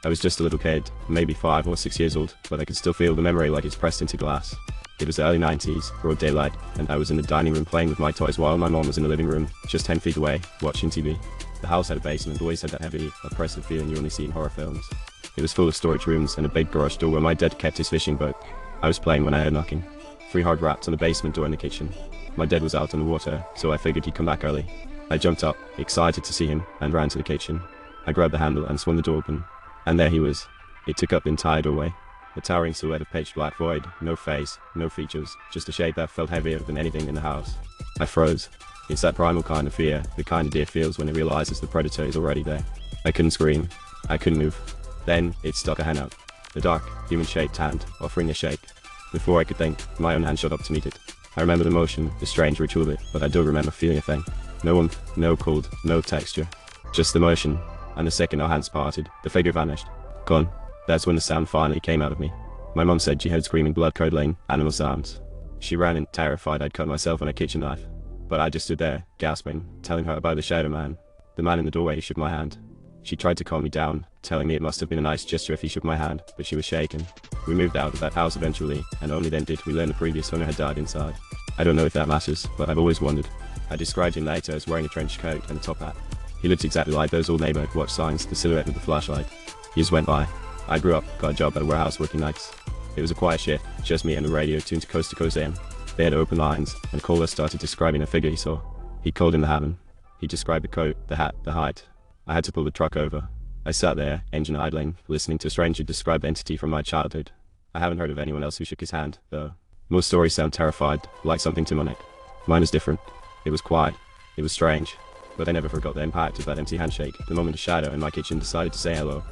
I was just a little kid, maybe 5 or 6 years old, but I could still feel the memory like it's pressed into glass. It was the early 90s, broad daylight, and I was in the dining room playing with my toys while my mom was in the living room, just 10 feet away, watching TV. The house had a basement, always had that heavy, oppressive feeling you only see in horror films. It was full of storage rooms and a big garage door where my dad kept his fishing boat. I was playing when I heard knocking. 3 hard raps on the basement door in the kitchen. My dad was out on the water, so I figured he'd come back early. I jumped up, excited to see him, and ran to the kitchen. I grabbed the handle and swung the door open. And there he was. It took up the entire doorway. A towering silhouette of pitch black void, no face, no features, just a shape that felt heavier than anything in the house. I froze. It's that primal kind of fear, the kind a deer feels when it realizes the predator is already there. I couldn't scream. I couldn't move. Then, it stuck a hand out. A dark, human-shaped hand, offering a shake. Before I could think, my own hand shot up to meet it. I remember the motion, the strange ritual of it, but I don't remember feeling a thing. No warmth, no cold, no texture. Just the motion. And the second our hands parted, the figure vanished. Gone. That's when the sound finally came out of me. My mom said she heard screaming, blood curdling, animal sounds. She ran in, terrified I'd cut myself on a kitchen knife. But I just stood there, gasping, telling her about the shadow man. The man in the doorway shook my hand. She tried to calm me down, telling me it must have been a nice gesture if he shook my hand, but she was shaken. We moved out of that house eventually, and only then did we learn the previous owner had died inside. I don't know if that matters, but I've always wondered. I described him later as wearing a trench coat and a top hat. He looked exactly like those old neighborhood watch signs, the silhouette with the flashlight. Years went by. I grew up, got a job at a warehouse working nights. It was a quiet shift, just me and the radio tuned to Coast AM. They had open lines, and caller started describing a figure he saw. He called in the Hatman. He described the coat, the hat, the height. I had to pull the truck over. I sat there, engine idling, listening to a stranger describe the entity from my childhood. I haven't heard of anyone else who shook his hand, though. Most stories sound terrified, like something demonic. Mine is different. It was quiet. It was strange. But I never forgot the impact of that empty handshake the moment a shadow in my kitchen decided to say hello.